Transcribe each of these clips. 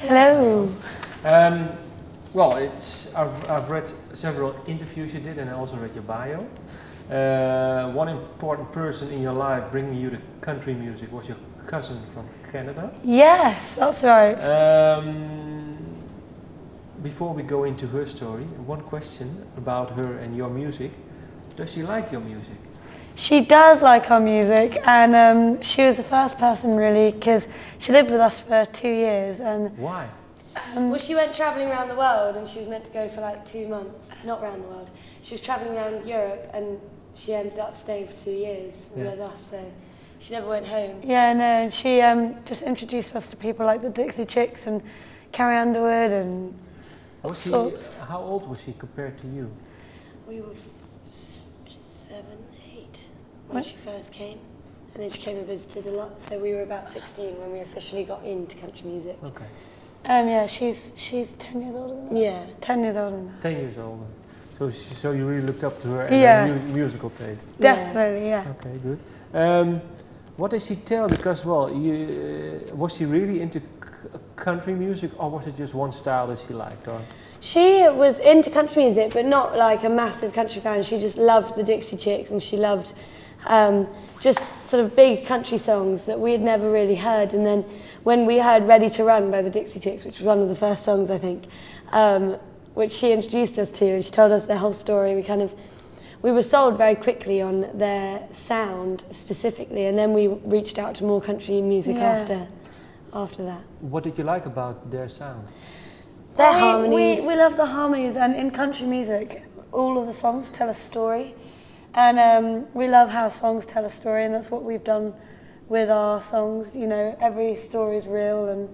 Hello. Well, I've read several interviews you did, and I also read your bio. One important person in your life bringing you to country music was your cousin from Canada. Yes, that's right. Before we go into her story, one question about her and your music. Does she like your music? She does like our music, and she was the first person really, because she lived with us for 2 years. And why? Well, she went travelling around the world, and she was meant to go for like 2 months. Not around the world. She was travelling around Europe, and she ended up staying for 2 years with us. So she never went home. Yeah, no, and she just introduced us to people like the Dixie Chicks and Carrie Underwood and sorts. How old was she compared to you? We were 7, 8 when she first came, and then she came and visited a lot. So we were about 16 when we officially got into country music. Okay. Yeah, she's 10 years older than us. Yeah, 10 years older than us. 10 years older. So you really looked up to her and her musical taste. Definitely, yeah. Okay, good. What did she tell? Because well, was she really into country music, or was it just one style that she liked? Or? She was into country music, but not like a massive country fan. She just loved the Dixie Chicks, and she loved just sort of big country songs that we had never really heard. And then when we heard Ready to Run by the Dixie Chicks, which was one of the first songs, I think, which she introduced us to, and she told us their whole story, we were sold very quickly on their sound specifically, and then we reached out to more country music after that. What did you like about their sound? Their harmonies. We love the harmonies, and in country music, all of the songs tell a story. And we love how songs tell a story, and that's what we've done with our songs. You know, every story is real, and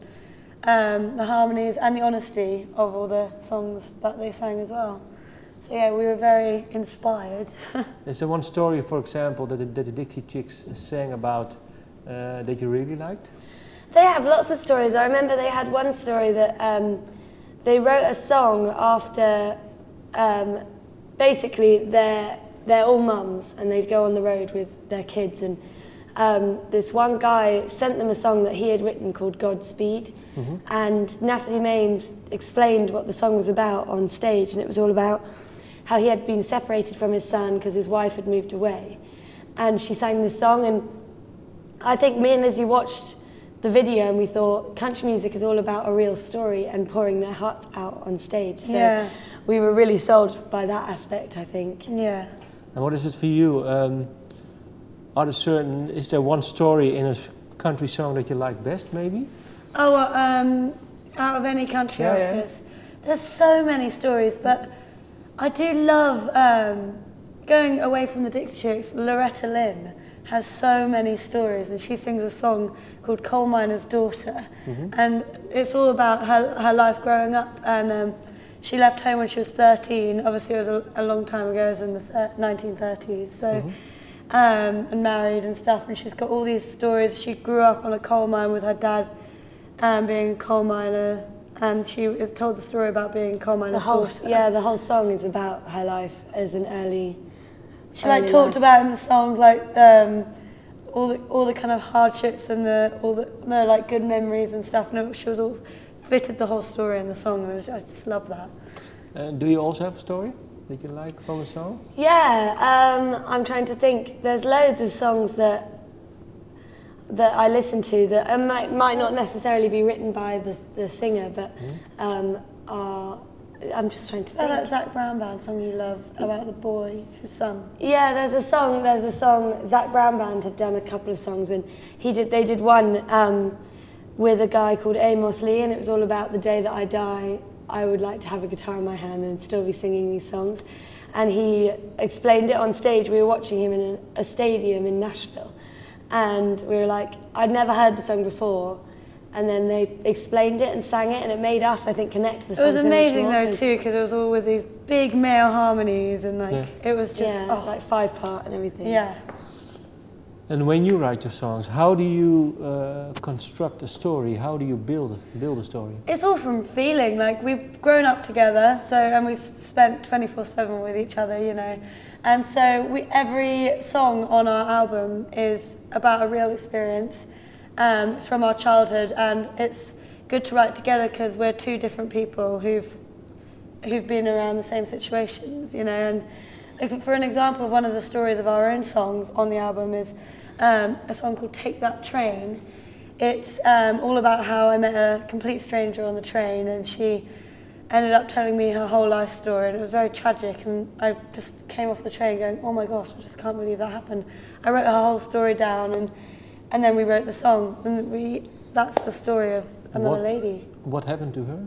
the harmonies and the honesty of all the songs that they sang as well. So yeah, we were very inspired. Is there one story, for example, that the Dixie Chicks sang about that you really liked? They have lots of stories. I remember they had one story that they wrote a song after basically they're all mums, and they'd go on the road with their kids, and this one guy sent them a song that he had written called Godspeed, and Natalie Maines explained what the song was about on stage, and it was all about how he had been separated from his son because his wife had moved away, and she sang this song. And I think me and Lizzy watched the video and we thought country music is all about a real story and pouring their heart out on stage. So we were really sold by that aspect, I think. Yeah. And what is it for you? Is there one story in a country song that you like best, maybe? Oh, out of any country artist. There's so many stories, but I do love going away from the Dixie Chicks. Loretta Lynn has so many stories, and she sings a song called Coal Miner's Daughter, and it's all about her life growing up. And she left home when she was 13. Obviously, it was a long time ago. It was in the 1930s. So, and married and stuff. And she's got all these stories. She grew up on a coal mine with her dad, being a coal miner. And she is told the story about being a coal miner's daughter. Yeah, the whole song is about her life as an early. She talked about in the songs all the kind of hardships and all the like good memories and stuff. And she was all fitted the whole story in the song, and I just love that. Do you also have a story that you like from a song? Yeah, I'm trying to think. There's loads of songs that I listen to that might not necessarily be written by the singer, but I'm just trying to think. Oh, that Zac Brown Band song you love about the boy, his son. Yeah, there's a song. Zac Brown Band have done a couple of songs, and they did one with a guy called Amos Lee, and it was all about the day that I die, I would like to have a guitar in my hand and still be singing these songs. And he explained it on stage. We were watching him in a stadium in Nashville, and we were like, I'd never heard the song before, and then they explained it and sang it, and it made us, I think, connect to the song. It was amazing though too, because it was all with these big male harmonies, and it was just like 5-part and everything. Yeah. And when you write your songs, how do you construct a story? How do you build a story? It's all from feeling. Like, we've grown up together, and we've spent 24/7 with each other, you know. And so every song on our album is about a real experience. It's from our childhood, and it's good to write together because we're two different people who've been around the same situations, you know. And for an example of one of the stories of our own songs on the album is a song called Take That Train. It's all about how I met a complete stranger on the train, and she ended up telling me her whole life story, and it was very tragic, and I just came off the train going, oh my gosh, I just can't believe that happened. I wrote her whole story down, and then we wrote the song, and that's the story of another lady. What happened to her?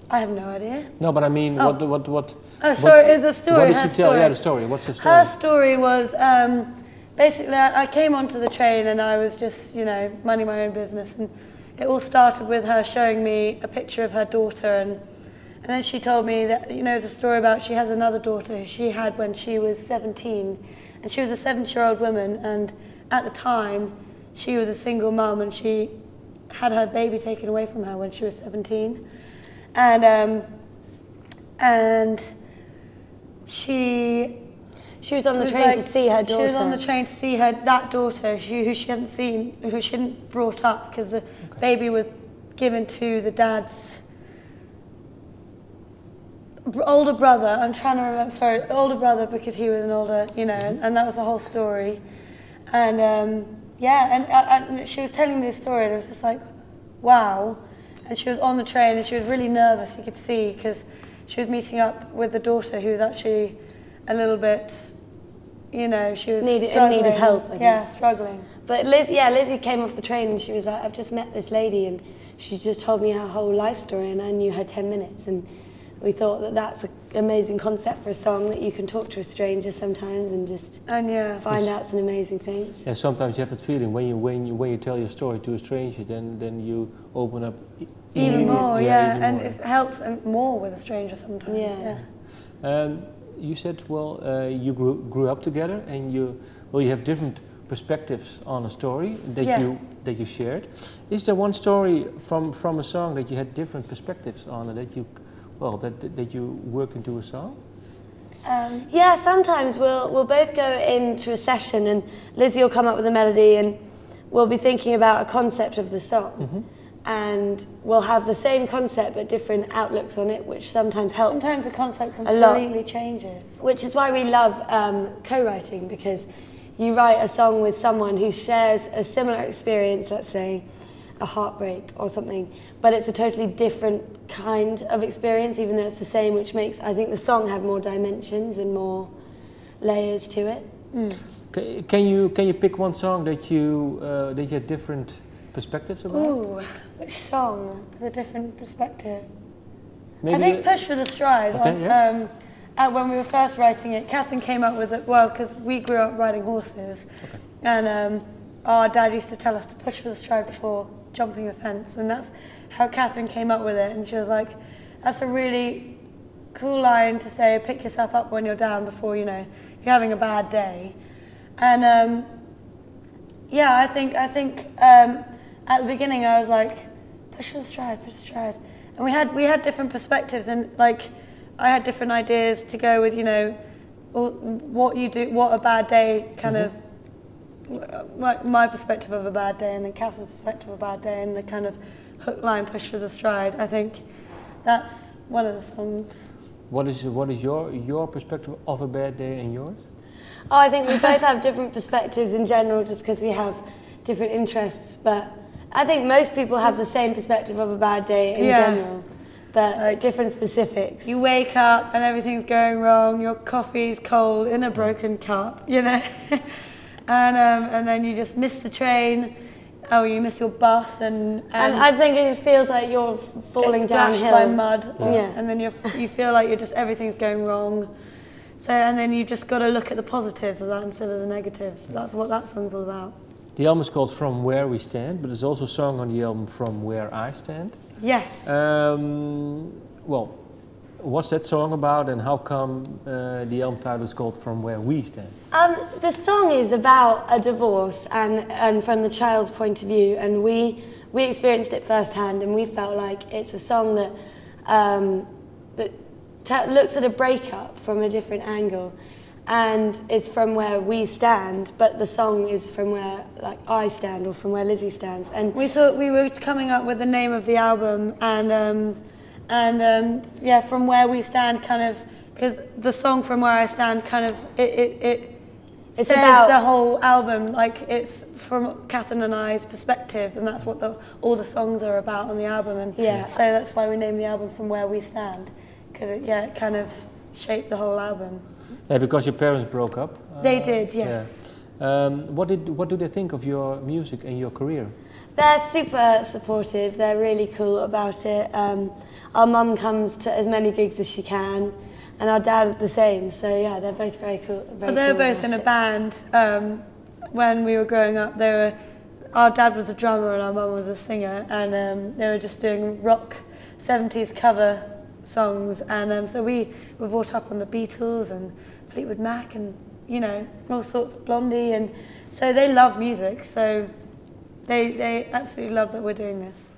I have no idea. No, but I mean, what? Oh, sorry, the story. What did she tell? Yeah, the story. What's the story? Her story was basically I came onto the train and I was just, you know, minding my own business, and it all started with her showing me a picture of her daughter, and then she told me that, you know, it's a story about she has another daughter who she had when she was 17, and she was a 70-year-old woman, and at the time she was a single mum, and she had her baby taken away from her when she was 17, and she was on the train to see her daughter. She was on the train to see that daughter who she hadn't seen, who she hadn't brought up, because the baby was given to the dad's older brother. I'm trying to remember, sorry, older brother, because he was an older, you know, and that was the whole story. And yeah, and she was telling me this story, and it was just like, wow. And she was on the train, and she was really nervous, you could see, because she was meeting up with the daughter who was actually a little bit, you know, she was in need of help. I think. Yeah, struggling. But Lizzy came off the train and she was like, I've just met this lady, and she just told me her whole life story, and I knew her 10 minutes. And we thought that that's an amazing concept for a song, that you can talk to a stranger sometimes and just find out some amazing things. Yeah, sometimes you have that feeling when you tell your story to a stranger, then you open up even more. Even and more. it helps more with a stranger sometimes. Yeah. You said, well, you grew up together, and you have different perspectives on a story that you shared. Is there one story from a song that you had different perspectives on, that you worked into a song? Yeah, sometimes we'll both go into a session, and Lizzy will come up with a melody, and we'll be thinking about a concept of the song. Mm-hmm. And we'll have the same concept but different outlooks on it, which sometimes helps. Sometimes the concept completely changes. Which is why we love co-writing, because you write a song with someone who shares a similar experience, let's say a heartbreak or something, but it's a totally different kind of experience, even though it's the same, which makes, I think, the song have more dimensions and more layers to it. Mm. Can you pick one song that you had different perspectives about? Ooh, which song with a different perspective? Maybe I think Push for the Stride. Okay, When we were first writing it, Catherine came up with it, because we grew up riding horses, and our dad used to tell us to push for the stride before jumping the fence, and that's how Catherine came up with it, and she was like, that's a really cool line to say, pick yourself up when you're down before, you know, if you're having a bad day. And yeah, I think at the beginning I was like, push for the stride, push for the stride. And we had different perspectives, and like I had different ideas to go with, you know, what a bad day kind of, my perspective of a bad day, and then Cass's perspective of a bad day, and the kind of hook line push for the stride. I think that's one of the songs. What is your perspective of a bad day and yours? Oh, I think we both have different perspectives in general, just because we have different interests, but I think most people have the same perspective of a bad day in general, but like different specifics. You wake up and everything's going wrong, your coffee's cold in a broken cup, you know, and then you just miss the train, you miss your bus, and I think it just feels like you're falling downhill by mud, yeah. And then you feel like everything's going wrong. So, and then you just got to look at the positives of that instead of the negatives. That's what that song's all about. The album is called From Where We Stand, but there's also a song on the album From Where I Stand. Yes. Well, what's that song about, and how come the album title is called From Where We Stand? The song is about a divorce and from the child's point of view, and we experienced it firsthand, and we felt like it's a song that looks at a breakup from a different angle, and it's from where we stand, but the song is from where like I stand or from where Lizzy stands. And we thought we were coming up with the name of the album, and yeah, from where we stand, kind of, because the song From Where I Stand kind of it says about the whole album, like it's from Catherine and I's perspective, and that's what all the songs are about on the album, and so that's why we named the album From Where We Stand, because it kind of shaped the whole album. Yeah, because your parents broke up. They did, yes. Yeah. What do they think of your music and your career? They're super supportive. They're really cool about it. Our mum comes to as many gigs as she can, and our dad the same. So yeah, they're both very cool. But they were both in a band when we were growing up. Our dad was a drummer and our mum was a singer, and they were just doing rock 70s cover songs, and so we were brought up on the Beatles and Fleetwood Mac and, you know, all sorts of Blondie, and so they love music, so they absolutely love that we're doing this.